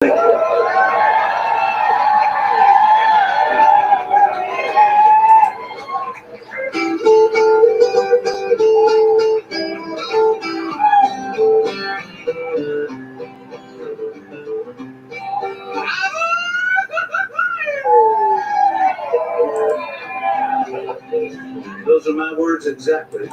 Those are my words exactly.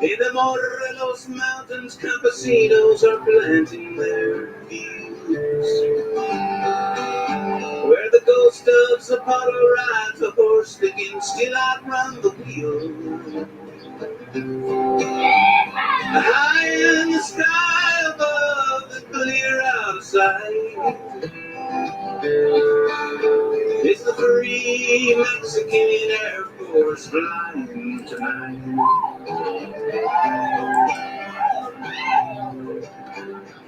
In the Morelos Mountains, campesinos are planting their fields. Where the ghost of Zapata rides a horse that can still outrun the wheel. High in the sky above the clear out of sight, it's the free Mexican Air Force flying tonight.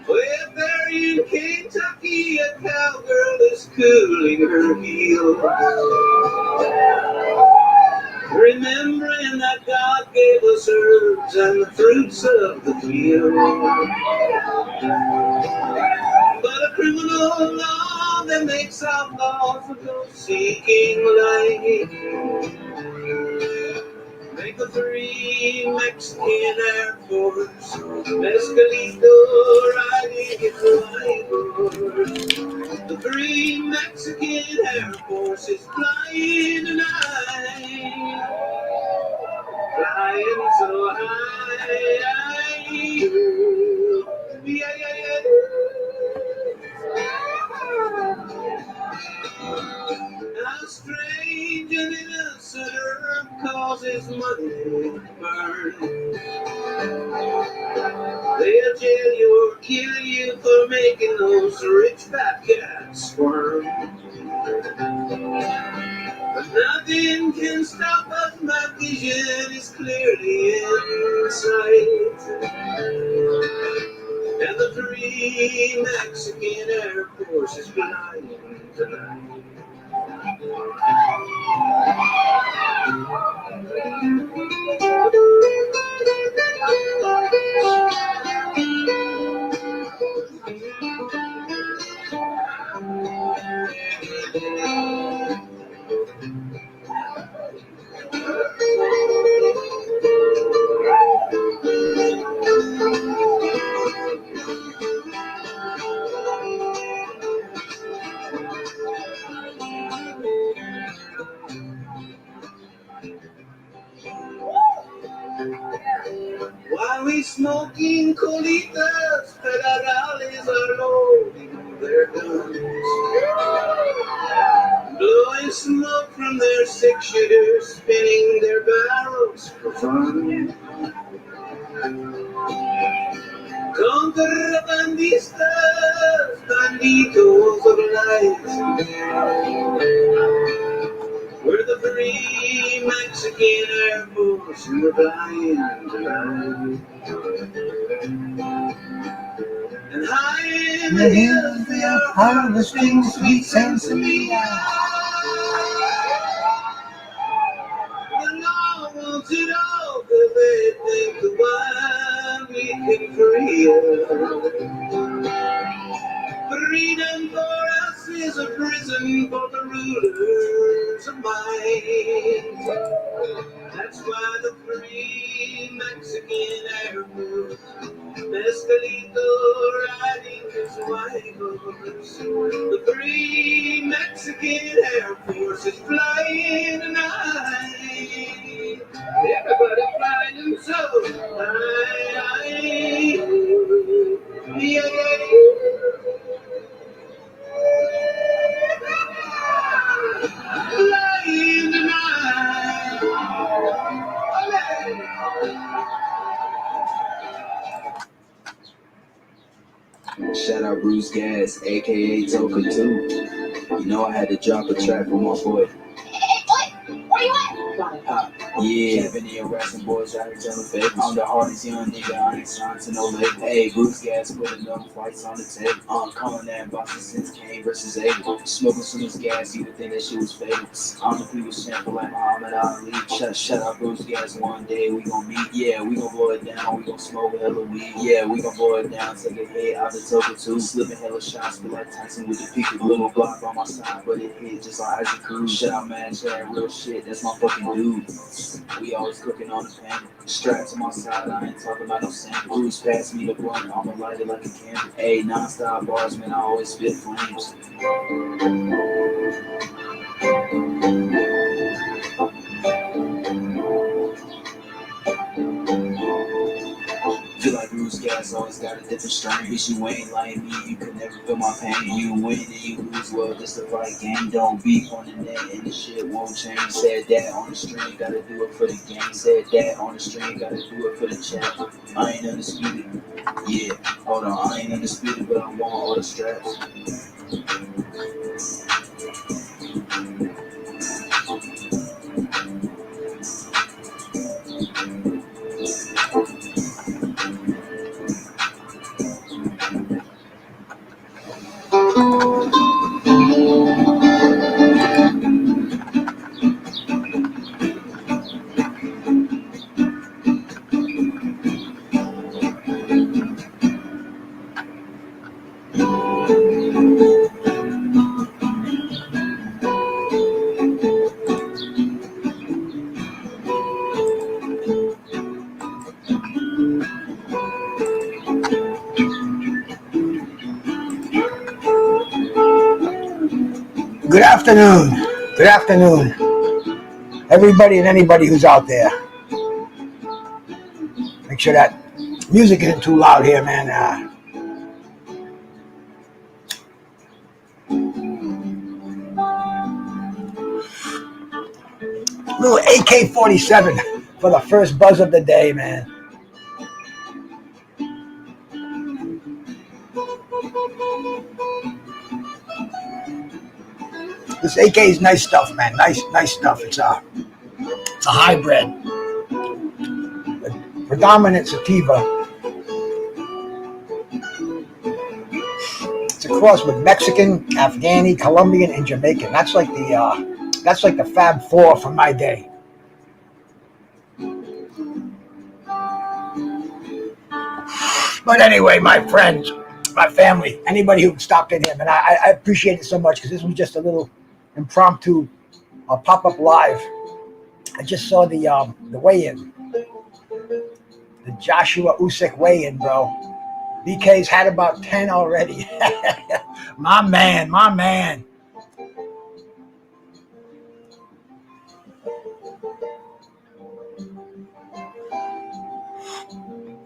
Well, there in Kentucky, a cowgirl is cooling her heels, remembering that God gave us herbs and the fruits of the field. But a criminal law that makes outlaws go seeking light make the free Mexican Air Force Mescalito riding its white horse. The free Mexican Air Force is flying tonight, flying so high. Yeah, yeah, yeah. How strange and innocent herb causes money to burn. They'll jail you or kill you for making those rich fat cats squirm. But nothing can stop us, my vision is clearly in sight. And the free Mexican Air Force is flying tonight. While we smoking colitas, federales are loading their guns, blowing smoke from their six-shooters, spinning their barrels for fun. Contrabandistas, banditos of light, we're the free Mexican Air Force and we're flying tonight. And high in the hills they are harvesting sweet sensimilla. The law wants it all because they think the one we can free us. Freedom for us is a prison for the rulers of mind. That's why the free Mexican Air Force Mescalito riding his white horse. The free Mexican Air Force is flying tonight. Everybody flying so high. Yeah, yeah. Flying tonight. Shout out Bruce Gas, aka Toka 2. You know I had to drop a track for my boy. Hey, boy, where you at? Pop, Yeah, Vinny and Rats and boys out here telling favors. I'm the hardest young nigga, I ain't signed to no label. Hey, Bruce Gas put enough fights on the table. I'm calling that boxing since Kane versus Abel. Smoking so much gas, you would think that shit was fatal. I'm the people's champion like Muhammad Ali. Shut up, Bruce Gas, one day we gon' meet. Yeah, we gon' blow it down, we gon' smoke a hella weed. Yeah, we gon' blow it down, take a hit out the Toka 2. Slipping hella shots, feel like Tyson with the peak of little block on my side, but it hit just like Isaac Cruz. Shout out, man, chat, real shit, that's my fucking dude. We always cooking on the pan. Strapped to my side, I ain't talking about no sand. Bruce passed me the blunt, I'ma light it like a candle. Ayy, non-stop bars, man, I always spit flames. Feel like Bruce Gas always got a different strain. Bitch, you ain't like me, you could never feel my pain. You win and you lose, well, this the fight game. Don't beef on the net and the shit won't change. Said that on the stream, gotta do it for the game. Said that on the stream, gotta do it for the chat. I ain't undisputed. Yeah, hold on, I ain't undisputed, but I want all the straps. Good afternoon. Good afternoon, everybody and anybody who's out there. Make sure that music isn't too loud here, man. Little AK-47 for the first buzz of the day, man. This AK is nice stuff, man. Nice stuff. It's a hybrid, a predominant sativa. It's a cross with Mexican, Afghani, Colombian, and Jamaican. That's like the Fab Four from my day. But anyway, my friends, my family, anybody who stopped in here, man, I appreciate it so much because this was just a little impromptu pop-up live. I just saw the weigh-in, the Joshua Usyk weigh-in, bro. BK's had about 10 already. My man.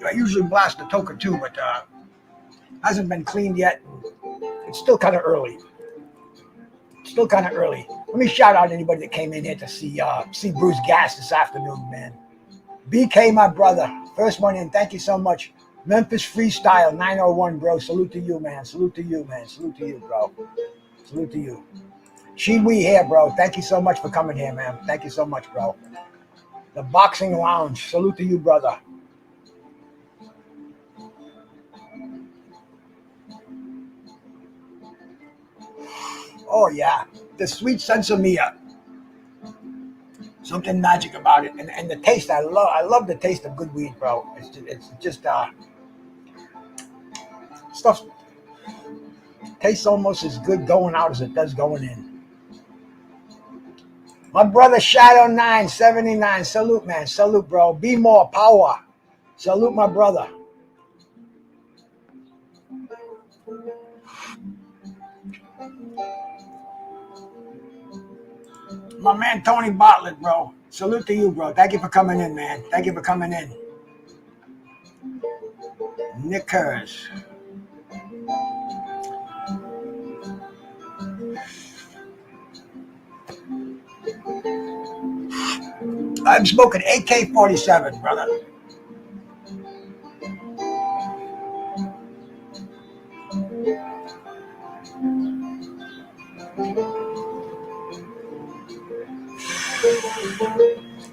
I usually blast the Toka too, but hasn't been cleaned yet. It's still kind of early. Let me shout out anybody that came in here to see Bruce Gas this afternoon, man. BK, my brother, first one in. Thank you so much. Memphis Freestyle 901, bro. Salute to you, man. Salute to you, bro. Salute to you. Chiwi here, bro. Thank you so much for coming here, man. Thank you so much, bro. The Boxing Lounge. Salute to you, brother. Oh, yeah. The sweet sensimilla. Something magic about it. And the taste, I love the taste of good weed, bro. It's just stuff tastes almost as good going out as it does going in. My brother Shadow 979. Salute, man. Salute, bro. Be more power. Salute, my brother. My man Tony Bartlett, bro. Salute to you, bro. Thank you for coming in, man. Thank you for coming in. Knickers. I'm smoking AK-47, brother.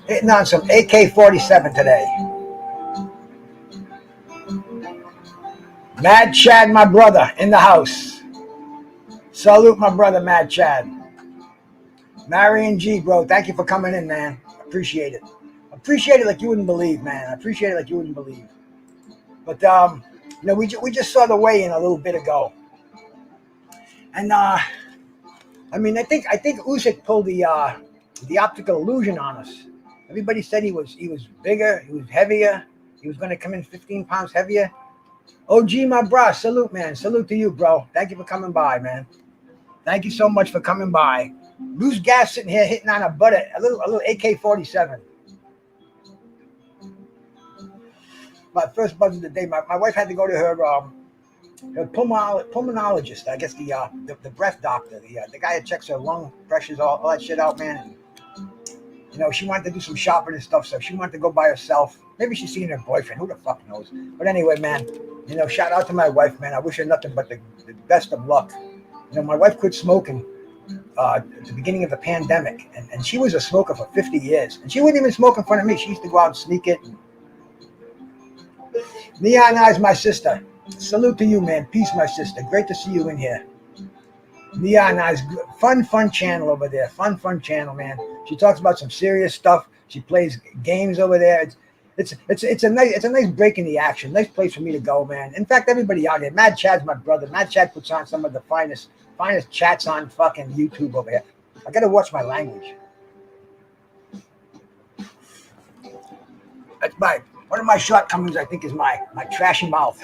Hitting on some AK-47 today. Mad Chad, my brother, in the house. Salute my brother, Mad Chad. Marion G, bro, thank you for coming in, man. Appreciate it. Appreciate it like you wouldn't believe, man. I appreciate it like you wouldn't believe. But we just saw the weigh-in a little bit ago, and I think Usyk pulled the optical illusion on us. Everybody said he was bigger, he was heavier, he was going to come in 15 pounds heavier. OG, my bro, salute, man. Salute to you, bro. Thank you for coming by, man. Thank you so much for coming by. Bruce Gas sitting here hitting on a little AK-47. My first buzz of the day. My wife had to go to her pulmonologist. I guess the breath doctor, the guy that checks her lung pressures, all that shit out, man. And, she wanted to do some shopping and stuff, so she wanted to go by herself. Maybe she's seeing her boyfriend. Who the fuck knows? But anyway, man, shout out to my wife, man. I wish her nothing but the best of luck. My wife quit smoking at the beginning of the pandemic, and she was a smoker for 50 years. And she wouldn't even smoke in front of me. She used to go out and sneak it. Neon Eyes, my sister. Salute to you, man. Peace, my sister. Great to see you in here. Neon Eyes, fun channel over there. Fun channel, man. She talks about some serious stuff. She plays games over there. It's a nice break in the action. Nice place for me to go, man. In fact, everybody out there. Mad Chad's my brother. Mad Chad puts on some of the finest chats on fucking YouTube over here. I gotta watch my language. That's one of my shortcomings, I think, is my trashy mouth.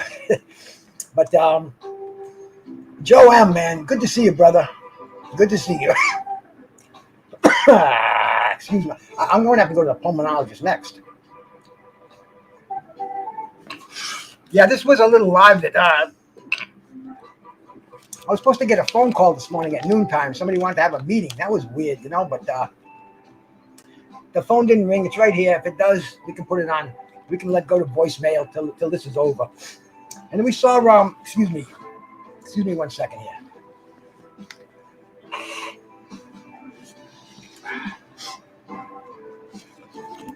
But Joe M, man, good to see you, brother. Good to see you. Excuse me. I'm going to have to go to the pulmonologist next. Yeah, this was a little live that I was supposed to get a phone call this morning at noontime. Somebody wanted to have a meeting. That was weird, but the phone didn't ring. It's right here. If it does, we can put it on. We can let go to voicemail till this is over. And then we saw, excuse me 1 second here.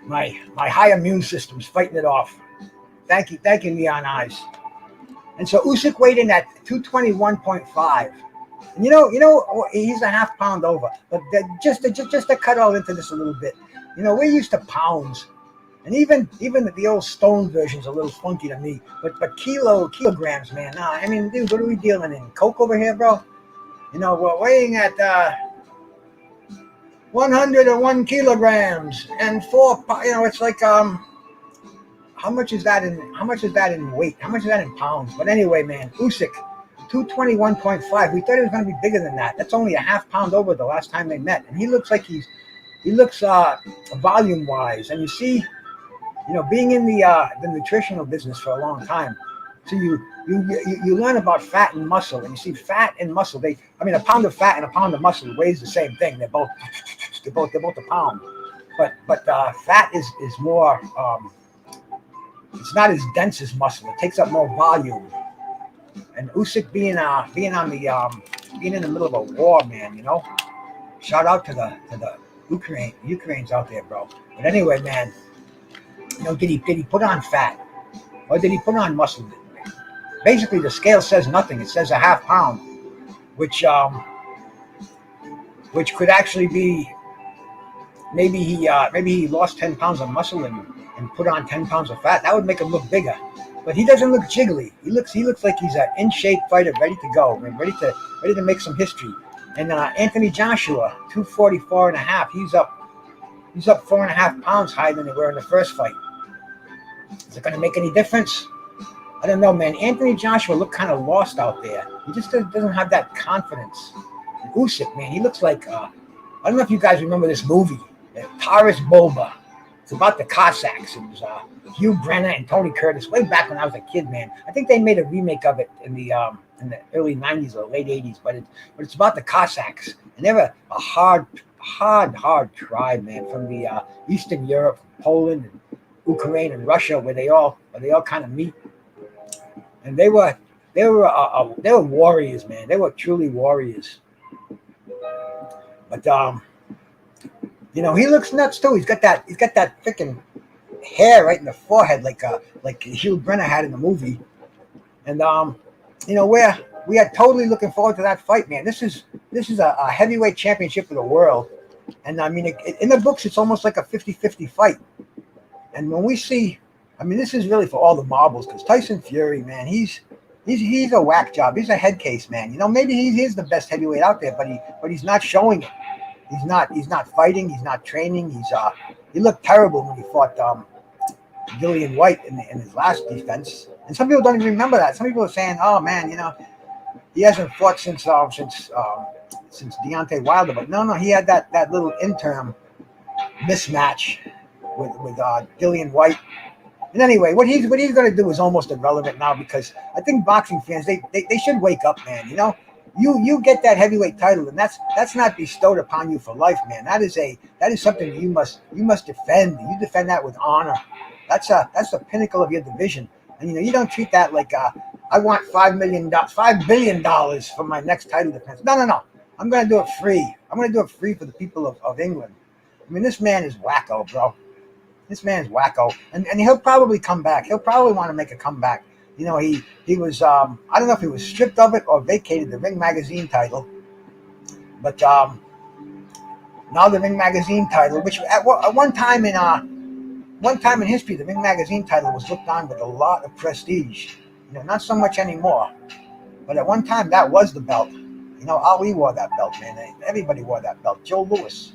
My high immune system's fighting it off. Thank you, Neon Eyes. And so Usyk weighed in at 221.5. And he's a half pound over. But just to cut all into this a little bit, we're used to pounds. And even the old stone version's a little funky to me. But kilograms, man. Nah, I mean, dude, what are we dealing in? Coke over here, bro? We're weighing at 101 kilograms and 4. It's like how much is that in weight? How much is that in pounds? But anyway, man, Usyk, 221.5. We thought he was going to be bigger than that. That's only a half pound over the last time they met, and he looks volume wise. And you see, being in the nutritional business for a long time, so you learn about fat and muscle, and you see fat and muscle. A pound of fat and a pound of muscle weighs the same thing. They're both a pound, but fat is more. It's not as dense as muscle. It takes up more volume. And Usyk being in the middle of a war, man. Shout out to the Ukrainians out there, bro. But anyway, man. Did he put on fat, or did he put on muscle? Basically, the scale says nothing. It says a half pound, which could actually be maybe he lost 10 pounds of muscle and put on 10 pounds of fat. That would make him look bigger. But he doesn't look jiggly. He looks like he's an in shape fighter, ready to go, ready to make some history. And Anthony Joshua, 244.5. He's up 4.5 pounds higher than they were in the first fight. Is it going to make any difference? I don't know, man. Anthony Joshua looked kind of lost out there. He just doesn't have that confidence. And Usyk, man, he looks like I don't know if you guys remember this movie, Taras Bulba. It's about the Cossacks. It was Hugh Brenner and Tony Curtis way back when I was a kid, man. I think they made a remake of it in the early 90s or late 80s, but it's about the Cossacks. And they were a hard tribe, man, from the Eastern Europe, Poland, and Ukraine, and Russia, where they all kind of meet. And they were warriors, man. They were truly warriors. But You know, he looks nuts too. He's got that freaking hair right in the forehead, like Hugh Brenner had in the movie. And you know, we are totally looking forward to that fight, man. This is a heavyweight championship of the world, and I mean, in the books, it's almost like a 50-50 fight. And when we see, I mean, this is really for all the marbles because Tyson Fury, man, he's a whack job. He's a head case, man. You know, maybe he is the best heavyweight out there, but he's not showing it. He's not fighting. He's not training. He looked terrible when he fought Dillian White in his last defense. And some people don't even remember that. Some people are saying, "Oh man, you know, he hasn't fought since Deontay Wilder." But no, he had that little interim mismatch with Dillian White. And anyway, what he's going to do is almost irrelevant now because I think boxing fans they should wake up, man. You know, you get that heavyweight title, and that's not bestowed upon you for life, man. That is something you must defend. You defend that with honor. That's the pinnacle of your division, and you know you don't treat that like I want $5 billion for my next title defense. No. I'm going to do it free. I'm going to do it free for the people of England. I mean, this man is wacko, bro. This man's wacko, and he'll probably come back. He'll probably want to make a comeback. You know, he was I don't know if he was stripped of it or vacated the Ring Magazine title, but now the Ring Magazine title, which at one time in history, the Ring Magazine title was looked on with a lot of prestige. You know, not so much anymore, but at one time that was the belt. You know, Ali wore that belt, man. Everybody wore that belt. Joe Louis.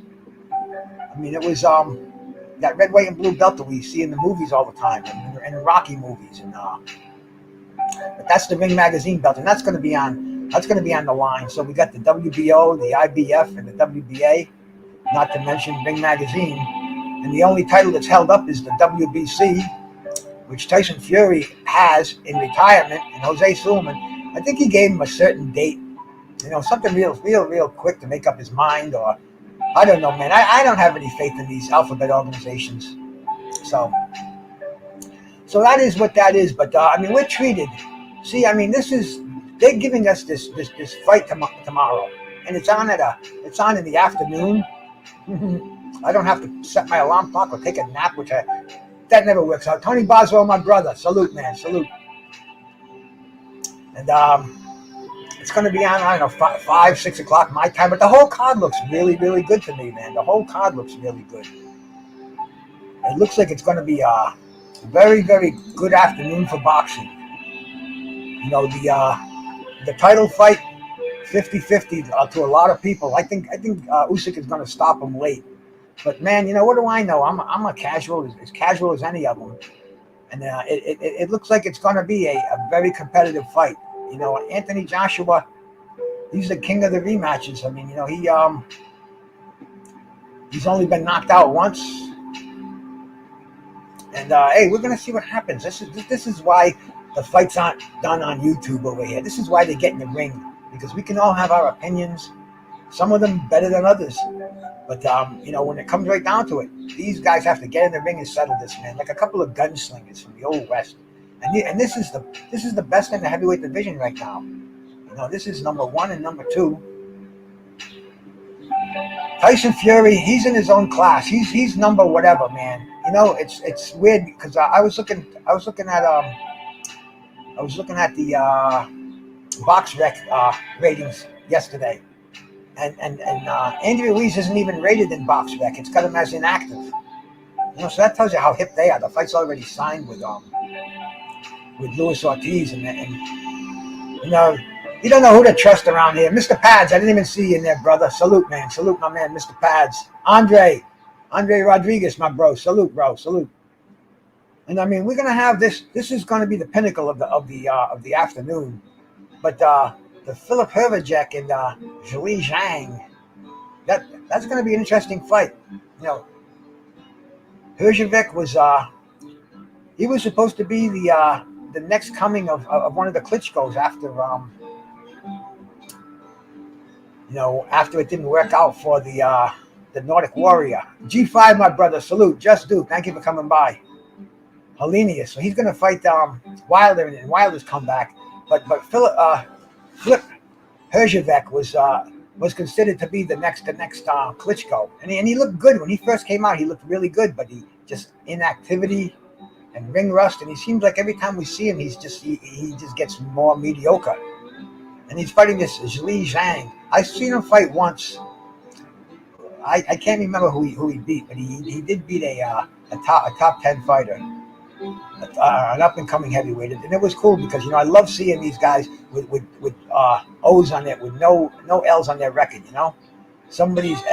I mean, it was that red, white, and blue belt that we see in the movies all the time, and Rocky movies, and but that's the Ring Magazine belt, and that's going to be on the line. So we got the WBO, the IBF, and the WBA, not to mention Ring Magazine, and the only title that's held up is the WBC, which Tyson Fury has in retirement, and Jose Sullivan, I think he gave him a certain date, you know, something real quick to make up his mind, or I don't know, man. I don't have any faith in these alphabet organizations. So that is what that is. But I mean, we're treated. See, I mean, they're giving us this fight tomorrow, and it's on in the afternoon. I don't have to set my alarm clock or take a nap, that never works out. Tony Boswell, my brother, salute, man, salute. And it's going to be on, I don't know, 5, 6 o'clock my time. But the whole card looks really, really good to me, man. The whole card looks really good. It looks like it's going to be a very, very good afternoon for boxing. You know, the title fight, 50-50 to a lot of people. I think Usyk is going to stop him late. But, man, you know, what do I know? I'm a casual, as casual as any of them. And it looks like it's going to be a very competitive fight. You know, Anthony Joshua, he's the king of the rematches. I mean, you know, he's only been knocked out once. And hey, we're gonna see what happens. This is why the fights aren't done on YouTube over here. This is why they get in the ring, because we can all have our opinions. Some of them better than others. But you know, when it comes right down to it, these guys have to get in the ring and settle this, man. Like a couple of gunslingers from the old West. And this is the best in the heavyweight division right now. You know, this is number 1 and number 2. Tyson Fury, he's in his own class. He's number whatever, man. You know, it's weird because I was looking at the BoxRec ratings yesterday, and Andy Ruiz isn't even rated in BoxRec. It's got him as inactive. You know, so that tells you how hip they are. The fight's already signed with Luis Ortiz, and you know, you don't know who to trust around here. Mr. Pads, I didn't even see you in there, brother. Salute, man. Salute, my man, Mr. Pads. Andre Rodriguez, my bro. Salute, bro. Salute. And I mean, we're gonna have this. This is gonna be the pinnacle of the afternoon. But the Philip Hervacek and Zhilei Zhang, that's gonna be an interesting fight. You know, Herjavec he was supposed to be the next coming of one of the Klitschko's after you know, after it didn't work out for the Nordic Warrior. G5, my brother, salute. Just Duke, thank you for coming by. Helenius, so he's gonna fight Wilder in Wilder's comeback. But Flip Herjavec was was considered to be the next Klitschko, and he looked good when he first came out. He looked really good, but he just inactivity and ring rust, and he seems like every time we see him, he just gets more mediocre. And he's fighting this Zhili Zhang. I've seen him fight once. I can't remember who he beat, but he did beat a top 10 fighter, an up and coming heavyweight, and it was cool because I love seeing these guys with O's on it, with no L's on their record. Somebody's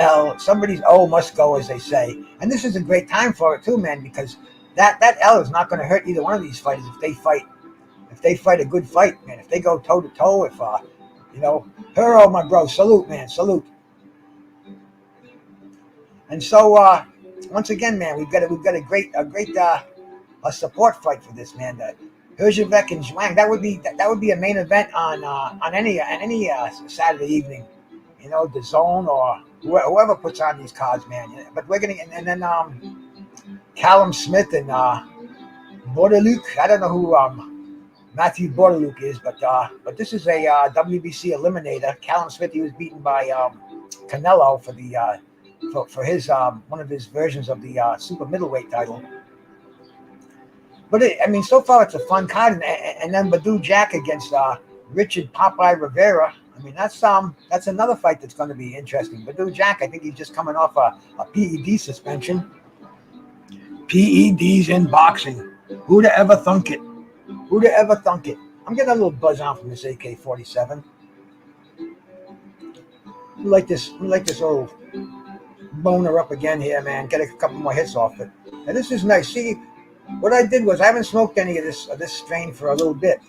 O must go, as they say, and this is a great time for it too, man, because that L is not going to hurt either one of these fighters if they fight a good fight, man. If they go toe to toe, if Hero, my bro, salute, man, salute. And so once again, man, we've got a great support fight for this, man. Herzhavek and Zhang. That would be a main event on any Saturday evening. The Zone or whoever puts on these cards, man. But we're gonna and then Callum Smith and Bordeluk. I don't know who Matthew Bordeluk is, but this is a WBC eliminator. Callum Smith, he was beaten by Canelo for the for his one of his versions of the super middleweight title. But so far it's a fun card, and then Badou Jack against Richard Popeye Rivera. That's another fight that's going to be interesting. Badou Jack, I think he's just coming off a PED suspension. PEDs in boxing. Who'd ever thunk it? Who'd ever thunk it? I'm getting a little buzz on from this AK-47. We like this old boner up again here, man. Get a couple more hits off it. And this is nice. See, what I did was I haven't smoked any of this strain for a little bit.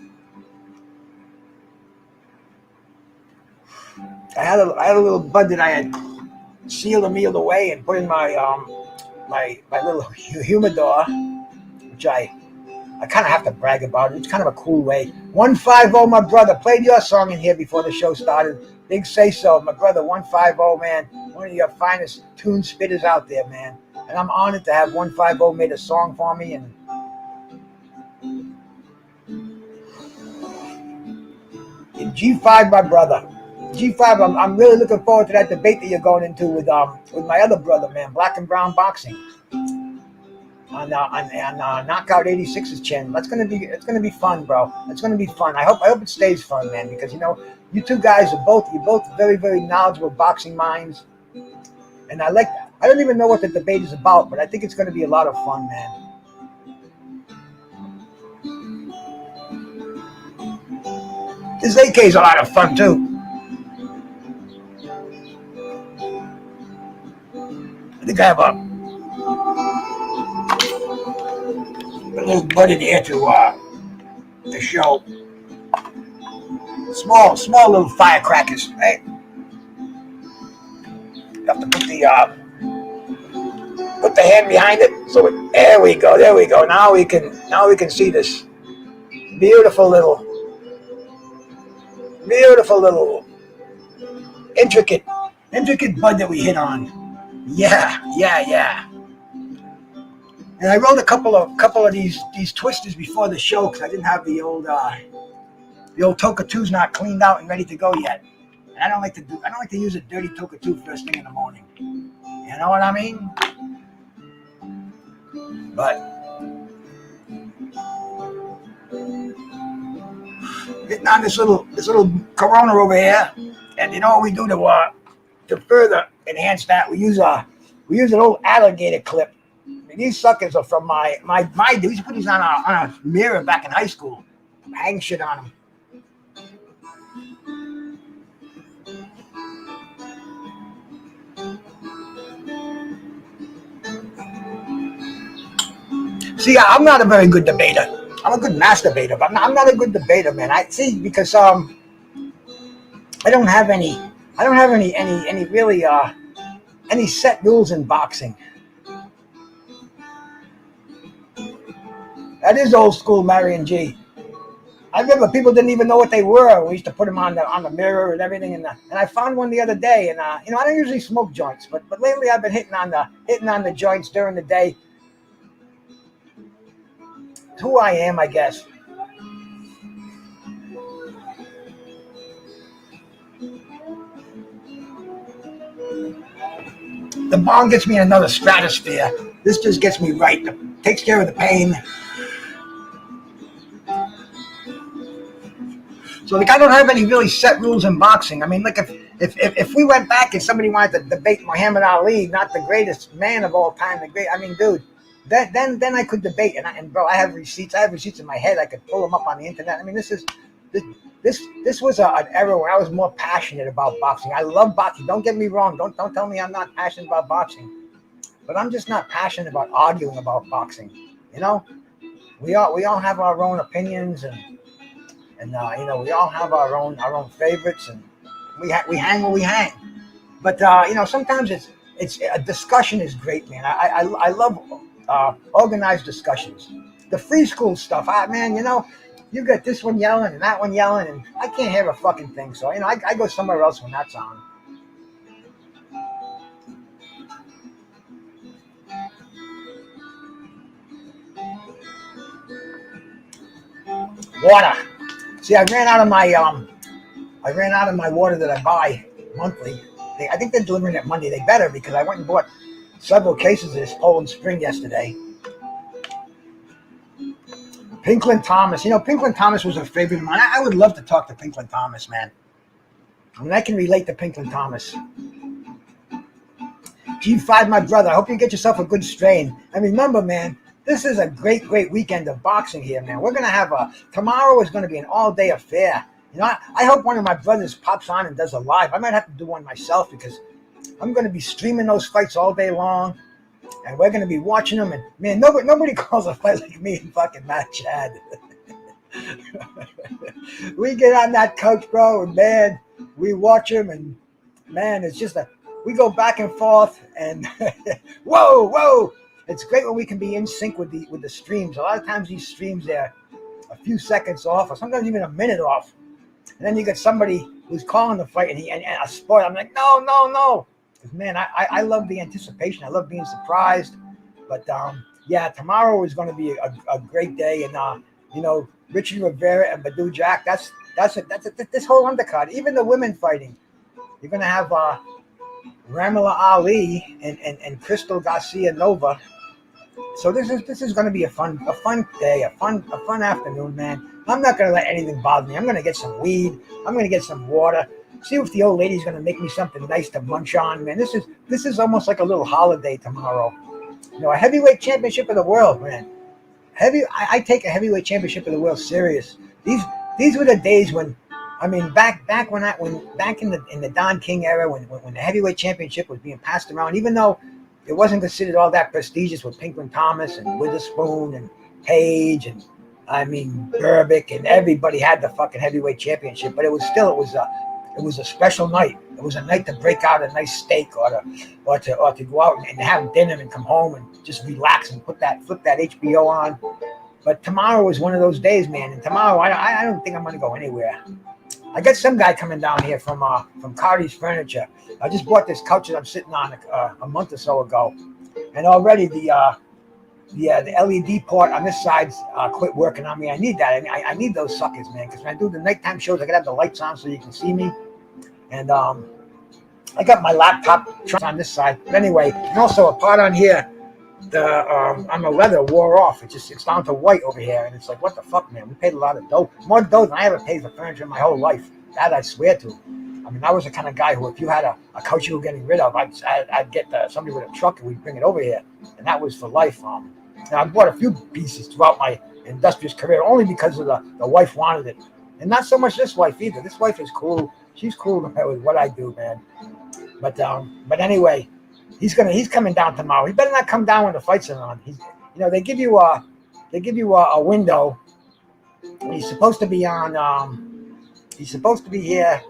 I had a little bud that I had sealed and mealed away and put in my my little humidor, which I kind of have to brag about it. It's kind of a cool way. 150, my brother, played your song in here before the show started. Big Say So, my brother, 150, man. One of your finest tune spitters out there, man. And I'm honored to have 150 made a song for me. And G5, my brother. G5, I'm really looking forward to that debate that you're going into with my other brother, man, Black and Brown Boxing, on Knockout 86's channel. It's gonna be fun, bro. It's gonna be fun. I hope it stays fun, man, because you two guys are both very, very knowledgeable boxing minds, and I like that. I don't even know what the debate is about, but I think it's gonna be a lot of fun, man. This AK is a lot of fun too. I think I have a little bud in here to show. Small little firecrackers, right? You have to put the hand behind it. So there we go. Now we can see this beautiful little intricate bud that we hit on. Yeah. And I rolled a couple of these twisters before the show because I didn't have the old Toka 2's not cleaned out and ready to go yet. And I don't like to use a dirty Toka 2 first thing in the morning. You know what I mean? But getting on this little Corona over here, and you know what we do to further enhance that? We use an old alligator clip. These suckers are from my dude. We used to put these on a mirror back in high school. Hang shit on them. See, I'm not a very good debater. I'm a good masturbator, but I'm not a good debater, man. I see because I don't have any really any set rules in boxing. That is old school, Marion G. I remember people didn't even know what they were. We used to put them on the mirror and everything. And I found one the other day. And I don't usually smoke joints, but lately I've been hitting on the joints during the day. It's who I am, I guess. The bong gets me in another stratosphere. This just gets me right. Takes care of the pain. So like I don't have any really set rules in boxing. I mean, like if we went back and somebody wanted to debate Muhammad Ali, not the greatest man of all time, I mean, dude, then I could debate. And bro, I have receipts. I have receipts in my head. I could pull them up on the internet. I mean, this was an era where I was more passionate about boxing. I love boxing. Don't get me wrong. Don't tell me I'm not passionate about boxing. But I'm just not passionate about arguing about boxing. You know, we all have our own opinions and you know, we all have our own favorites, and we hang where we hang. But you know, sometimes it's a discussion is great, man. I love organized discussions. The free school stuff, man. You know, you got this one yelling and that one yelling, and I can't hear a fucking thing. So you know, I go somewhere else when that's on. Water. See, I ran out of my water that I buy monthly. I think they're delivering it Monday. They better, because I went and bought several cases of this Poland Spring yesterday. Pinklin Thomas. You know, Pinklin Thomas was a favorite of mine. I would love to talk to Pinklin Thomas, man. I mean, I can relate to Pinklin Thomas. G5, my brother. I hope you get yourself a good strain. And remember, man, this is a great weekend of boxing here, man. We're going to have tomorrow is going to be an all-day affair. You know, I hope one of my brothers pops on and does a live. I might have to do one myself, because I'm going to be streaming those fights all day long, and we're going to be watching them. And, man, nobody calls a fight like me and fucking Matt Chad. We get on that couch, bro, and, man, we watch him, and, man, it's just we go back and forth, and whoa. It's great when we can be in sync with the streams. A lot of times these streams, they're a few seconds off, or sometimes even a minute off. And then you get somebody who's calling the fight, and a sport. I'm like, no. Because, man, I love the anticipation. I love being surprised. But yeah, tomorrow is going to be a great day. And you know, Richard Rivera and Badou Jack. That's this whole undercard. Even the women fighting. You're going to have Ramala Ali and Crystal Garcia Nova. So this is going to be a fun day, a fun afternoon, man. I'm not going to let anything bother me. I'm going to get some weed. I'm going to get some water. See if the old lady's going to make me something nice to munch on, man. This is almost like a little holiday tomorrow. You know, a heavyweight championship of the world, man. I take a heavyweight championship of the world serious. These were the days when, I mean, back in the Don King era, when the heavyweight championship was being passed around, even though it wasn't considered all that prestigious with Pinklin Thomas and Witherspoon and Page and, I mean, Berbick, and everybody had the fucking heavyweight championship, but it was a special night. It was a night to break out a nice steak or to go out and have dinner and come home and just relax and flip that HBO on. But tomorrow is one of those days, man. And tomorrow, I don't think I'm going to go anywhere. I got some guy coming down here from Cardi's Furniture. I just bought this couch that I'm sitting on a month or so ago, and already the LED port on this side's quit working on me. I need that. I need those suckers, man, because when I do the nighttime shows, I gotta have the lights on so you can see me. And I got my laptop on this side. But anyway, and also a part on here, on the leather wore off. It's down to white over here, and it's like, what the fuck, man? We paid a lot of dough, more dough than I ever paid for furniture in my whole life. That I swear to. I mean, I was the kind of guy who, if you had a couch you were getting rid of, I'd get somebody with a truck and we'd bring it over here, and that was for life. Now, I bought a few pieces throughout my industrious career, only because of the wife wanted it, and not so much this wife either. This wife is cool. She's cool with what I do, man. But anyway, he's coming down tomorrow. He better not come down when the fights are on. They give you a window. He's supposed to be on. He's supposed to be here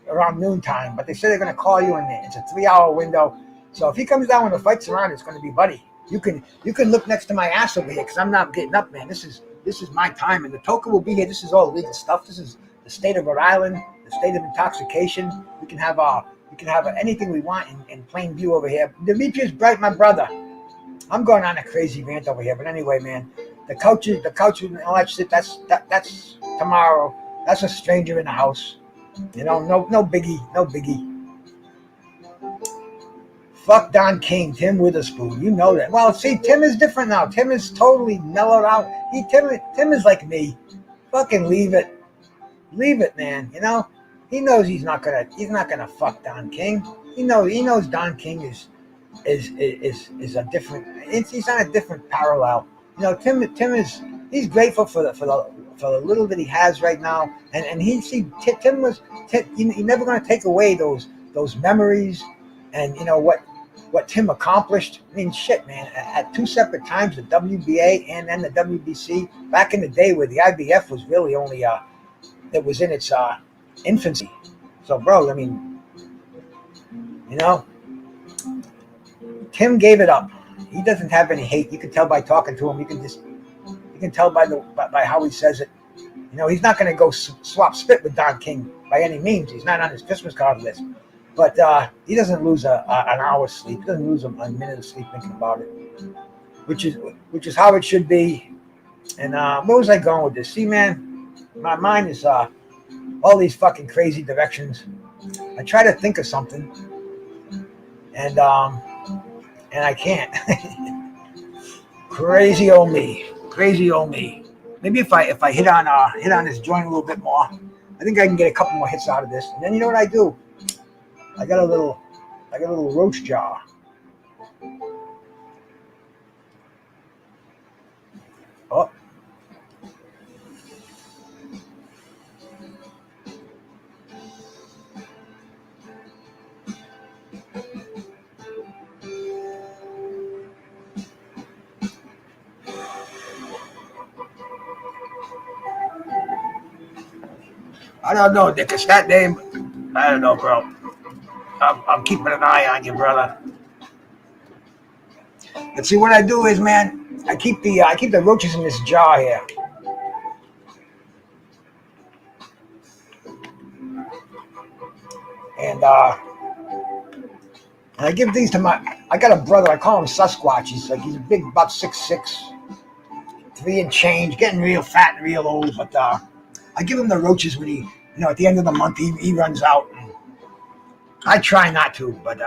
around noontime, but they say they're going to call you, and it's a 3-hour window. So if he comes down when the fight's are on, it's going to be buddy. You can look next to my ass over here, because I'm not getting up, man. This is my time, and the token will be here. This is all legal stuff. This is the state of Rhode Island, the state of intoxication. We can have anything we want in plain view over here. Demetrius Bright, my brother. I'm going on a crazy rant over here, but anyway, man, the coaches and all that shit. That's tomorrow. That's a stranger in the house. No biggie. Fuck Don King, Tim Witherspoon. You know that. Well, see, Tim is different now. Tim is totally mellowed out. Tim is like me. Fucking leave it. Leave it, man. You know? He knows he's not gonna fuck Don King. He knows Don King is a different, he's on a different parallel. You know, Tim is, he's grateful for the little that he has right now, and he's never going to take away those memories, and you know what Tim accomplished. I mean, shit, man, at two separate times, the WBA and then the WBC, back in the day where the IBF was really only it was in its infancy. So, bro, I mean, you know, Tim gave it up. He doesn't have any hate. You can tell by talking to him. You can tell by how he says it. You know, he's not going to go swap spit with Don King by any means. He's not on his Christmas card list. But he doesn't lose an hour's sleep. He doesn't lose a minute of sleep thinking about it, which is how it should be. And where was I going with this? See, man, my mind is all these fucking crazy directions. I try to think of something, and I can't. Crazy old me. Maybe if I hit on this joint a little bit more, I think I can get a couple more hits out of this. And then you know what I do? I got a little roach jar. Oh. I don't know, Dick. It's that name. I don't know, bro. I'm keeping an eye on you, brother. Let's see what I do is, man. I keep the roaches in this jar here. And I give these to I got a brother. I call him Sasquatch. He's a big, about 6'6", 3 and change, getting real fat and real old. But I give him the roaches when he, at the end of the month he runs out. I try not to, but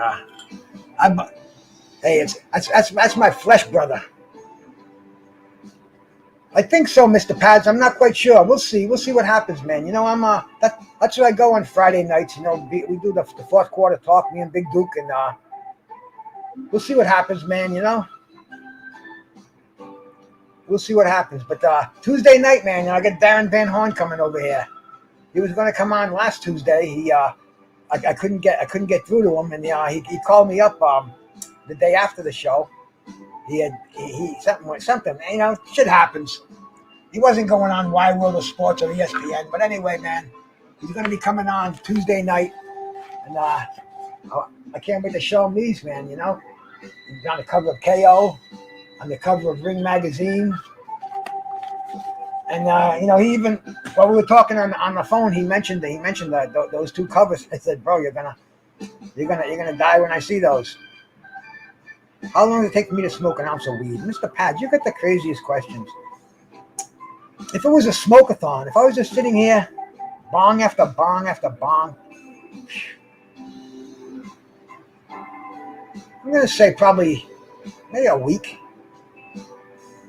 hey, that's my flesh brother. I think so, Mr. Pads. I'm not quite sure. We'll see. We'll see what happens, man. I'm that's where I go on Friday nights. We do the fourth quarter talk, me and Big Duke, and we'll see what happens, man. We'll see what happens. But Tuesday night, man, I got Darren Van Horn coming over here. He was going to come on last Tuesday. He I couldn't get through to him, and he called me up the day after the show. He something shit happens. He wasn't going on Wide World of Sports or ESPN, but anyway, man, he's going to be coming on Tuesday night, and I can't wait to show him these, man. He's on the cover of KO, on the cover of Ring Magazine. And he even, while we were talking on the phone, he mentioned those two covers. I said, bro, you're gonna die when I see those. How long does it take for me to smoke an ounce of weed? Mr. Pads, you got the craziest questions. If it was a smoke-a-thon, if I was just sitting here, bong after bong after bong, I'm gonna say probably maybe a week.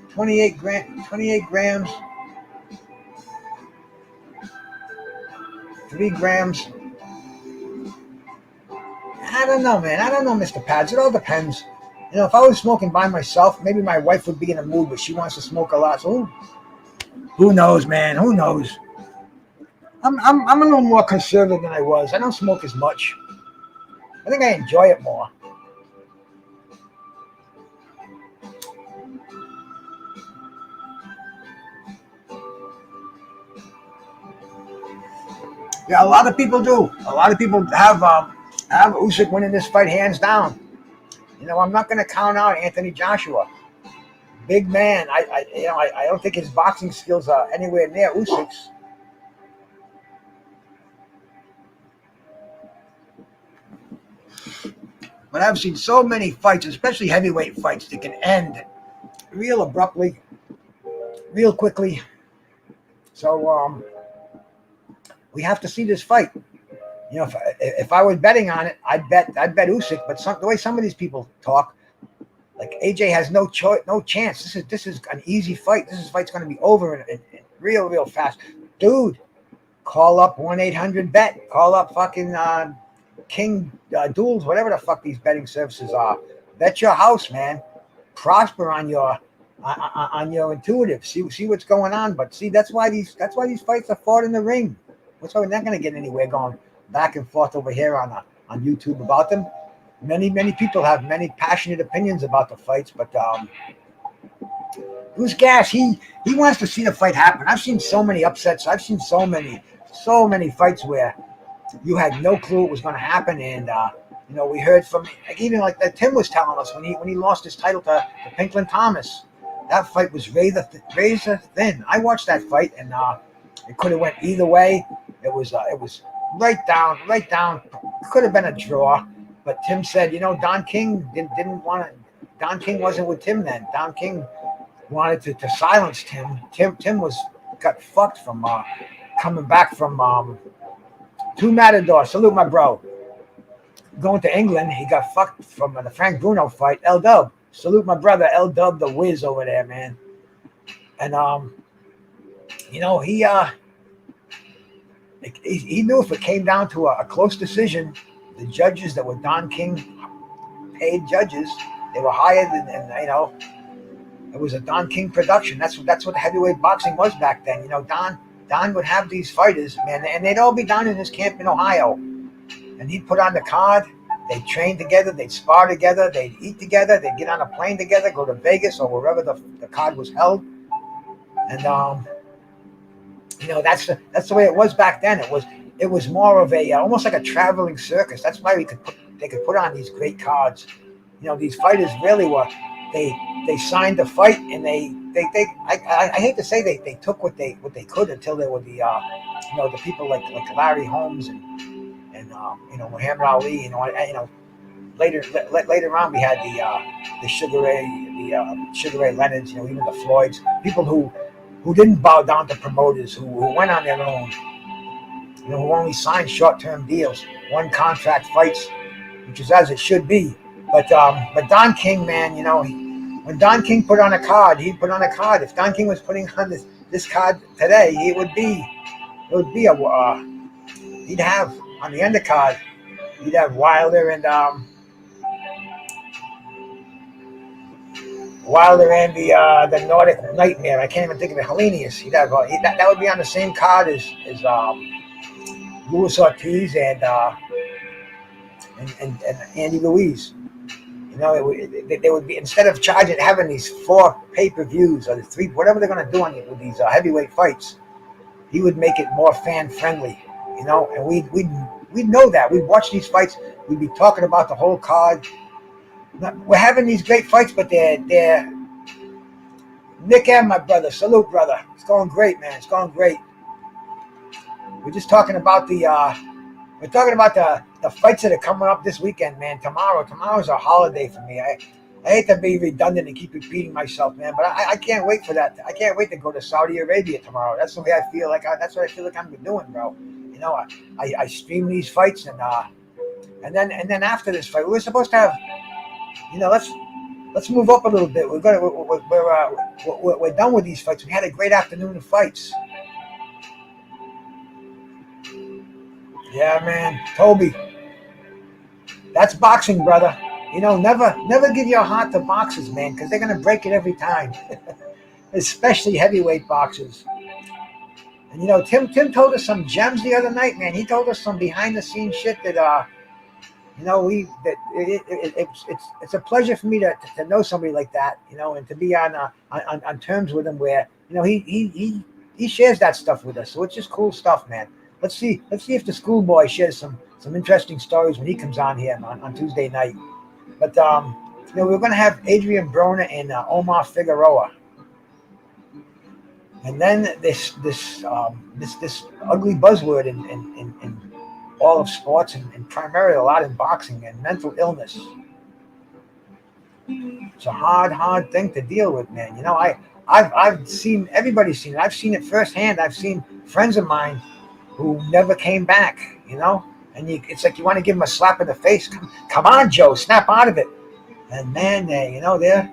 28 grams. 3 grams. I don't know, man. I don't know, Mr. Pads. It all depends. If I was smoking by myself, maybe my wife would be in a mood, but she wants to smoke a lot. So who knows, man? Who knows? I'm a little more conservative than I was. I don't smoke as much. I think I enjoy it more. Yeah, a lot of people do. A lot of people have Usyk winning this fight hands down. I'm not going to count out Anthony Joshua. Big man. I don't think his boxing skills are anywhere near Usyk's. But I've seen so many fights, especially heavyweight fights, that can end real abruptly, real quickly. So we have to see this fight. You know, if I was betting on it, I'd bet Usyk. But the way some of these people talk, like AJ has no choice, no chance. This is an easy fight. This fight's going to be over in real fast, dude. Call up 1-800-bet. Call up fucking King Duels, whatever the fuck these betting services are. Bet your house, man. Prosper on your intuitive. See what's going on. But see, that's why these fights are fought in the ring. That's why we're not going to get anywhere going back and forth over here on YouTube about them. Many people have many passionate opinions about the fights, but Bruce Gas, he wants to see the fight happen. I've seen so many upsets. I've seen so many fights where you had no clue it was going to happen, and we heard from even like that Tim was telling us when he lost his title to Pinklin Thomas. That fight was razor thin. I watched that fight, and it could have went either way. It was right down. Could have been a draw, but Tim said, Don King didn't want to. Don King wasn't with Tim then. Don King wanted to silence Tim. Tim got fucked from coming back from two Matador. Salute my bro. Going to England, he got fucked from the Frank Bruno fight. L Dub. Salute my brother L Dub, the whiz over there, man. And he knew if it came down to a close decision, the judges that were Don King paid judges, they were hired, and it was a Don King production. That's what heavyweight boxing was back then. Don would have these fighters, man, and they'd all be down in his camp in Ohio, and he'd put on the card. They'd train together, they'd spar together, they'd eat together, they'd get on a plane together, go to Vegas or wherever the card was held, and that's the way it was back then. It was more of a almost like a traveling circus. That's why they could put on these great cards. These fighters really were. They signed the fight, and I hate to say they took what they could until they were the people like Larry Holmes and Muhammad Ali. Later on we had the Sugar Ray Leonards. Even the Floyds. People who didn't bow down to promoters, who went on their own. Who only signed short-term deals, one contract fights, which is as it should be. But Don King, man, when Don King put on a card, he put on a card. If Don King was putting on this card today, it would be he'd have on the undercard, he'd have Wilder and the Nordic Nightmare. I can't even think of it. Hellenius. He'd have that would be on the same card as Luis Ortiz and Andy Ruiz. They would be, instead of having these 4 pay-per-views or the 3, whatever they're going to do with these heavyweight fights, he would make it more fan-friendly, and we'd know that. We'd watch these fights. We'd be talking about the whole card. We're having these great fights, but they're Nick and my brother. Salute, brother. It's going great, man. It's going great. We're just talking about the fights that are coming up this weekend, man. Tomorrow's a holiday for me. I hate to be redundant and keep repeating myself, man, but I can't wait for that. I can't wait to go to Saudi Arabia tomorrow. That's the way I feel like. That's what I feel like I'm doing, bro. I stream these fights, and then after this fight, we're supposed to have. Let's move up a little bit. We're done with these fights. We had a great afternoon of fights. Yeah, man, Toby. That's boxing, brother. Never give your heart to boxers, man, because they're gonna break it every time. Especially heavyweight boxers. And Tim told us some gems the other night, man. He told us some behind the scenes shit that it's a pleasure for me to know somebody like that, and to be on terms with him where he shares that stuff with us. So it's just cool stuff, man. Let's see if the schoolboy shares some interesting stories when he comes on here on Tuesday night. But we're going to have Adrian Broner and Omar Figueroa, and then this ugly buzzword in all of sports and primarily a lot in boxing and mental illness. It's a hard thing to deal with, man. I've seen, everybody's seen it. I've seen it firsthand. I've seen friends of mine who never came back, and it's like you want to give him a slap in the face. Come on, Joe, snap out of it. And man, they're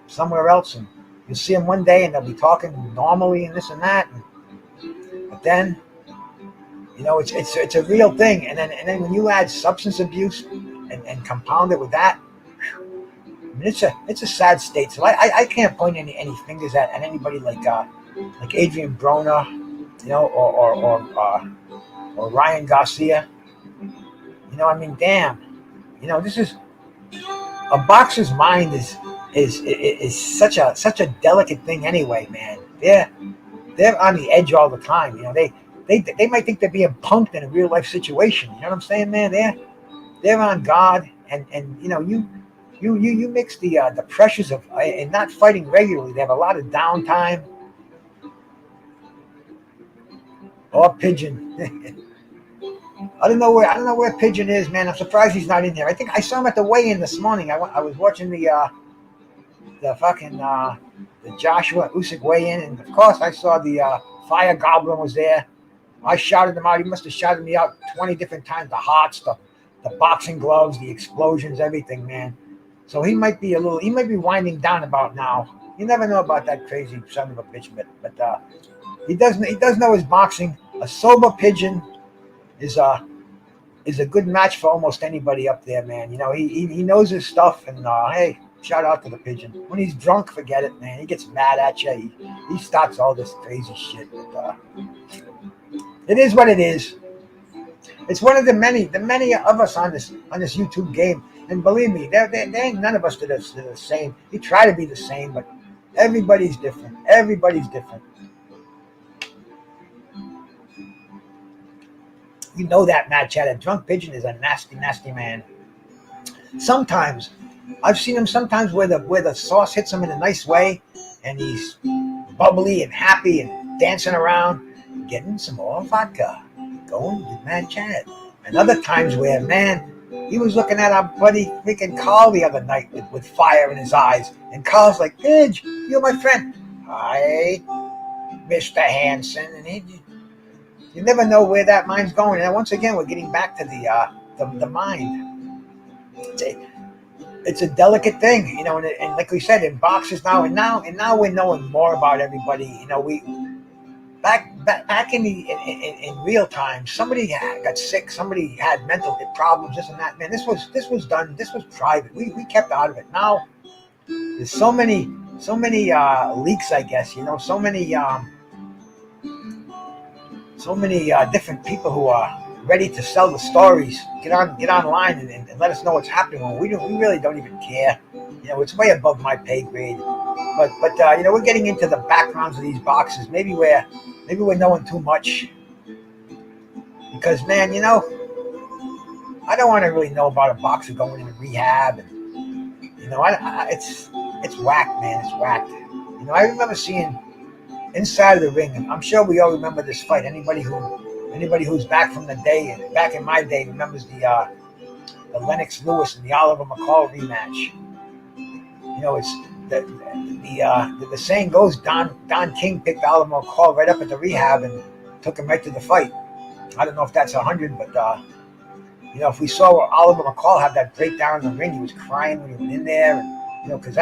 somewhere else, and you'll see them one day, and they'll be talking normally and this and that. But then, it's a real thing. And then when you add substance abuse and compound it with that, I mean, it's a sad state. So I can't point any fingers at anybody like Adrian Broner, or Ryan Garcia. I mean, damn. This is a boxer's mind is such a delicate thing anyway, man. They're on the edge all the time. They might think they're being punked in a real life situation. You know what I'm saying, man? They're on guard, and you mix the pressures of and not fighting regularly. They have a lot of downtime. Or Pigeon. I don't know where Pigeon is, man. I'm surprised he's not in there. I think I saw him at the weigh-in this morning. I was watching the Joshua Usyk weigh-in, and of course I saw the Fire Goblin was there. I shouted him out. He must have shouted me out 20 different times. The hearts, the boxing gloves, the explosions, everything, man. So he might be winding down about now. You never know about that crazy son of a bitch, but he does know his boxing. A sober Pigeon is a good match for almost anybody up there, man. He knows his stuff, and hey, shout out to the Pigeon. When he's drunk, forget it, man. He gets mad at you. He starts all this crazy shit. But it is what it is. It's one of the many of us on this YouTube game, and believe me, there ain't none of us that are the same. We try to be the same, but everybody's different. Everybody's different. You know that, Matt Chad. A drunk Pigeon is a nasty, nasty man. Sometimes, I've seen him sometimes where the sauce hits him in a nice way, and he's bubbly and happy and dancing around, getting some more vodka, going with Matt Chad. And other times where, man, he was looking at our buddy freaking Carl the other night with fire in his eyes, and Carl's like, "Pidge, you're my friend." "Hi, Mr. Hanson," and you never know where that mind's going. And once again, we're getting back to the mind. It's a delicate thing, and like we said, in boxers now, and now we're knowing more about everybody. We back in real time, somebody got sick, somebody had mental problems, this and that. Man, this was private. We kept out of it. Now there's so many leaks, I guess. So many different people who are ready to sell the stories. Get online and let us know what's happening. When we really don't even care. It's way above my pay grade. But we're getting into the backgrounds of these boxers. Maybe we're knowing too much. Because, man, I don't want to really know about a boxer going into rehab, and it's whack, man. It's whacked. I remember seeing inside of the ring, and I'm sure we all remember this fight. Anybody who's back from the day, back in my day, remembers the Lennox Lewis and the Oliver McCall rematch. It's the saying goes, Don King picked Oliver McCall right up at the rehab and took him right to the fight. I don't know if that's 100, but if we saw Oliver McCall have that breakdown in the ring, he was crying when he went in there, and because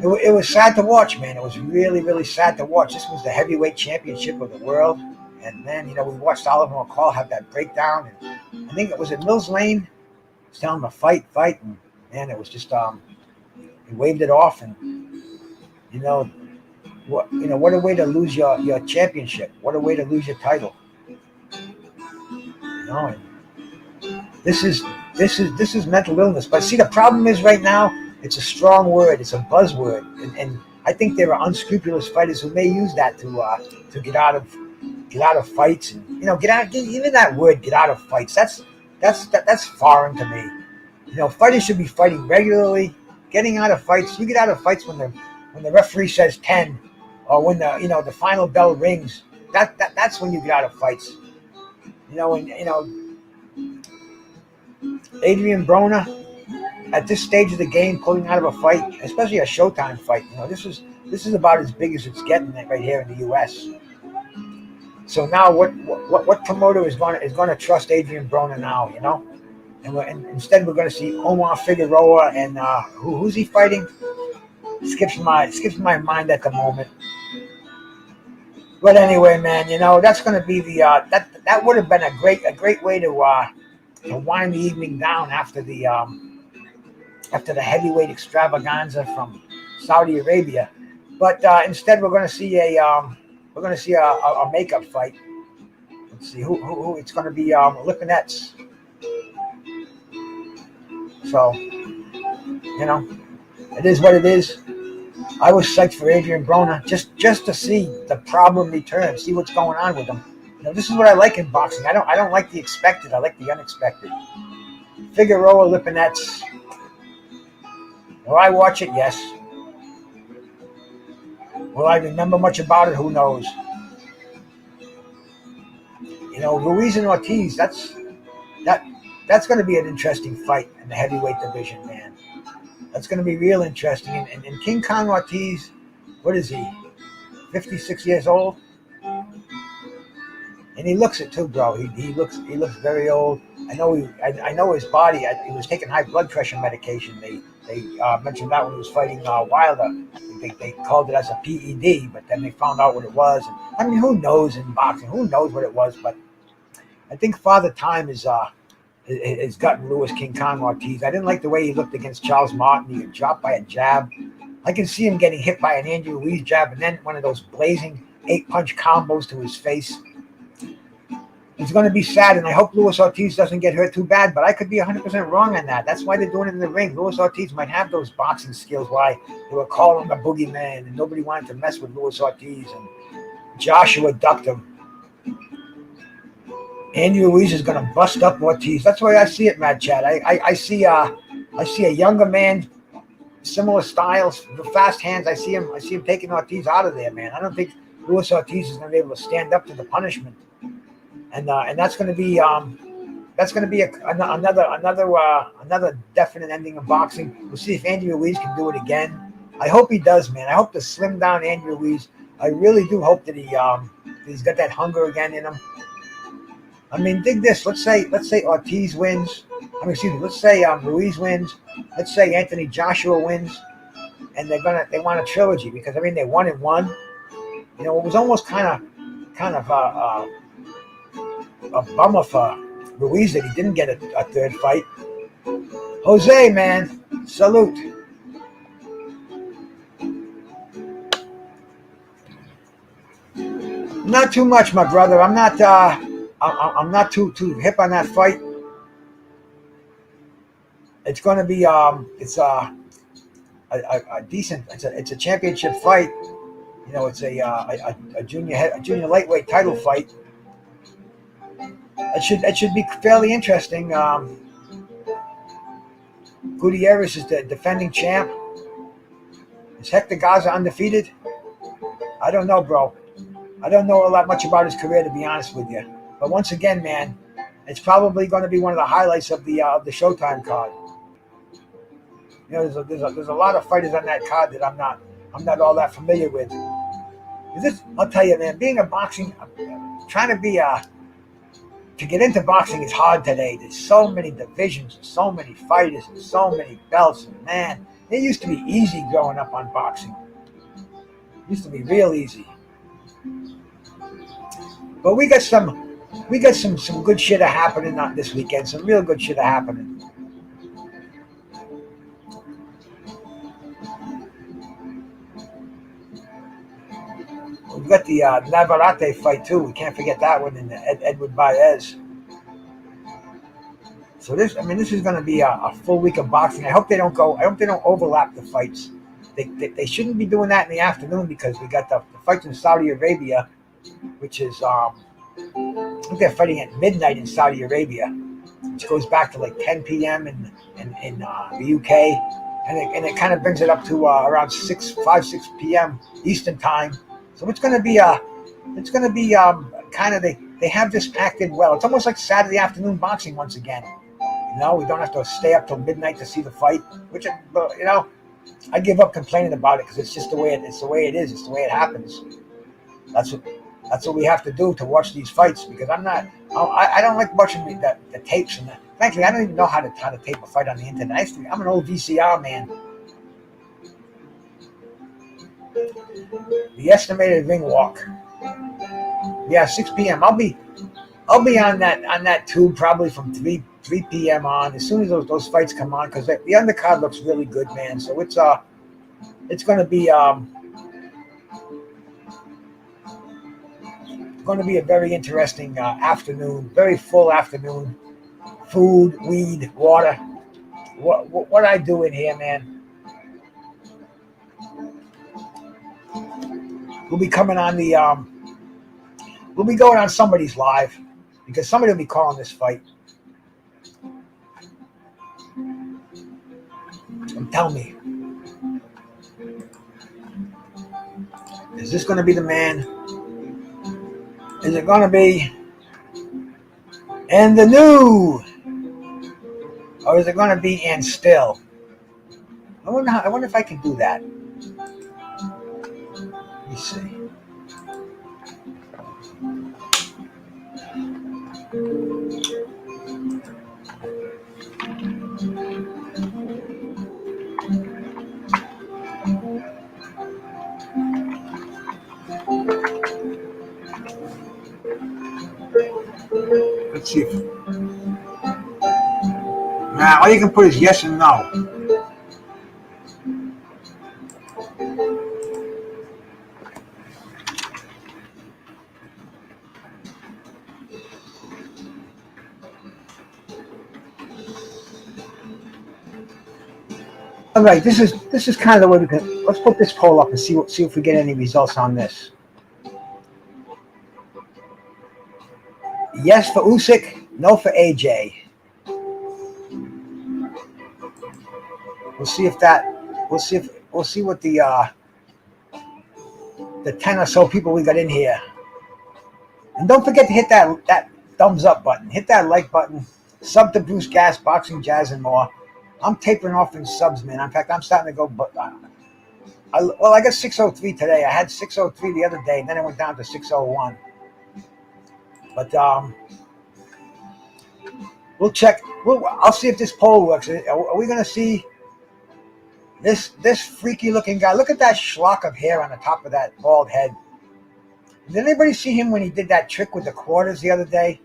it was sad to watch, man. It was really, really sad to watch. This was the heavyweight championship of the world. And then, we watched Oliver McCall have that breakdown. And I think it was at Mills Lane. He was telling him to fight. And, man, it was just, he waved it off. And, what a way to lose your championship. What a way to lose your title. And this is mental illness. But see, the problem is right now, it's a strong word. It's a buzzword, and I think there are unscrupulous fighters who may use that to get out of fights, and get out. Even that word, get out of fights. That's foreign to me. Fighters should be fighting regularly, getting out of fights. You get out of fights when the referee says 10, or when the final bell rings. That's when you get out of fights. Adrian Broner, at this stage of the game, pulling out of a fight, especially a Showtime fight, this is about as big as it's getting right here in the U.S. So now what promoter is going to trust Adrian Broner now? You know, and instead we're going to see Omar Figueroa and who's he fighting? Skips my mind at the moment. But anyway, man, you know that's going to be the that would have been a great way to wind the evening down after the heavyweight extravaganza from Saudi Arabia. But instead, we're going to see a makeup fight. Let's see who it's going to be. Lipinets. So you know, it is what it is. I was psyched for Adrian Broner just to see the problem return, see what's going on with him. You know, this is what I like in boxing. I don't like the expected. I like the unexpected. Figueroa, Lipinets. Will I watch it? Yes. Will I remember much about it? Who knows? You know, Ruiz and Ortiz. That's going to be an interesting fight in the heavyweight division, man. That's going to be real interesting. And King Kong Ortiz, what is he? 56 years old, and he looks it too, bro. He looks very old. I know his body. He was taking high blood pressure medication. They mentioned that when he was fighting Wilder. They called it as a PED, but then they found out what it was. And, I mean, who knows in boxing? Who knows what it was? But I think Father Time has gotten Louis King Kong Ortiz. I didn't like the way he looked against Charles Martin. He got dropped by a jab. I can see him getting hit by an Andy Ruiz jab and then one of those blazing 8-punch combos to his face. It's going to be sad, and I hope Luis Ortiz doesn't get hurt too bad, but I could be 100% wrong on that. That's why they're doing it in the ring. Luis Ortiz might have those boxing skills, why they were calling him the boogeyman, and nobody wanted to mess with Luis Ortiz, and Joshua ducked him. Andy Ruiz is going to bust up Ortiz. That's the way I see it, Mad Chad. I see a younger man, similar styles, the fast hands. I see him taking Ortiz out of there, man. I don't think Luis Ortiz is going to be able to stand up to the punishment. And that's going to be another definite ending of boxing. We'll see if Andy Ruiz can do it again. I hope he does, man. I hope to slim down Andy Ruiz. I really do hope that he's got that hunger again in him. I mean, dig this. Let's say Ortiz wins. Let's say Ruiz wins. Let's say Anthony Joshua wins, and they want a trilogy because I mean they 1-1. You know, it was almost kind of a bummer for Ruiz that he didn't get a third fight. Jose, man, salute. Not too much, my brother. I'm not too hip on that fight. It's going to be it's a decent. It's a championship fight. You know, it's a junior lightweight title fight. It should be fairly interesting. Gutierrez is the defending champ. Is Hector Garza undefeated? I don't know, bro. I don't know all that much about his career, to be honest with you. But once again, man, it's probably going to be one of the highlights of the Showtime card. You know, there's a lot of fighters on that card that I'm not all that familiar with. I'll tell you, man, being a boxing, trying to get into boxing is hard today. There's so many divisions, and so many fighters, and so many belts. And man, it used to be easy growing up on boxing. It used to be real easy. But we got some good shit happening this weekend. Some real good shit happening. We've got the Navarrete fight too. We can't forget that one in Edward Baez. So this is going to be a full week of boxing. I hope they don't overlap the fights. They shouldn't be doing that in the afternoon because we got the fights in Saudi Arabia, which is I think they're fighting at midnight in Saudi Arabia, which goes back to like 10 p.m. in the UK, and it kind of brings it up to around 6 p.m. Eastern time. So it's going to be kind of they have this packed in well. It's almost like Saturday afternoon boxing once again. You know, we don't have to stay up till midnight to see the fight, which you know, I give up complaining about it because it's just the way it is. It's the way it happens. That's That's what we have to do to watch these fights, because I don't like watching the tapes and that. Frankly, I don't even know how to tape a fight on the internet. I'm an old VCR man. The estimated ring walk. Yeah, 6 p.m. I'll be on that tube probably from 3 p.m. on, as soon as those fights come on, because the undercard looks really good, man. So it's going to be a very interesting afternoon, very full afternoon. Food, weed, water. What I do in here, man. We'll be coming on the we'll be going on somebody's live, because somebody will be calling this fight. And tell me, is this going to be the man? Is it going to be And the New? Or is it going to be And Still? I wonder if I can do that. Let me see. Let's see. Now, all you can put is yes and no. All right, this is kind of the way we can. Let's put this poll up and see if we get any results on this. Yes for Usyk, no for AJ. We'll see what the 10 or so people we got in here. And don't forget to hit that thumbs up button. Hit that like button. Sub to Bruce Gas, Boxing, Jazz, and more. I'm tapering off in subs, man. In fact, I'm starting to go. But I got 603 today. I had 603 the other day, and then it went down to 601. But we'll check. I'll see if this poll works. Are we going to see this freaky looking guy? Look at that schlock of hair on the top of that bald head. Did anybody see him when he did that trick with the quarters the other day?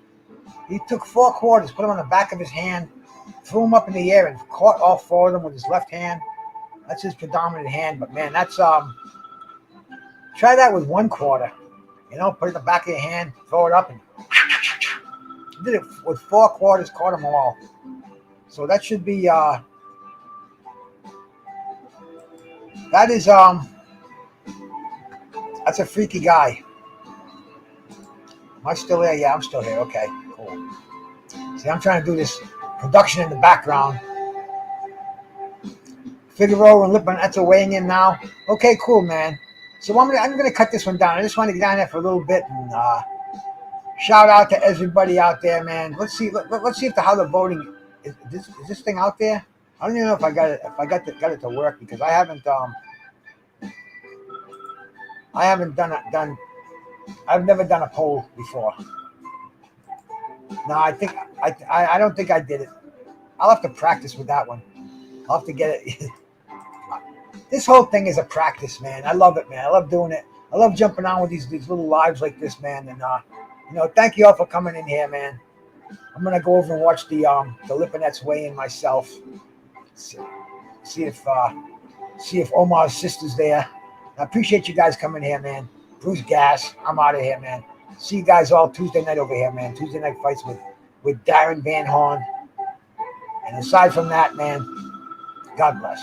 He took 4 quarters, put them on the back of his hand, threw them up in the air, and caught all 4 of them with his left hand. That's his predominant hand. But man, that's try that with 1 quarter. You know, put it in the back of your hand, throw it up, and did it with 4 quarters, caught them all. So that should be that's a freaky guy. Am I still there? Yeah, I'm still here. Okay, cool. See, I'm trying to do this production in the background. Figueroa and Lippman, that's a weighing in now. Okay, cool, man. So I'm gonna cut this one down. I just want to get down there for a little bit and shout out to everybody out there, man. Let's see if how the voting is this thing out there. I don't even know if I got it. If I got it to work, because I haven't I've never done a poll before. No, I don't think I did it. I'll have to practice with that one. I'll have to get it. This whole thing is a practice, man. I love it, man. I love doing it. I love jumping on with these little lives like this, man. And thank you all for coming in here, man. I'm gonna go over and watch the Lipinets weigh in myself. See if Omar's sister's there. I appreciate you guys coming here, man. Bruce Gas, I'm out of here, man. See you guys all Tuesday night over here, man. Tuesday night fights with Darren Van Horn. And aside from that, man, God bless.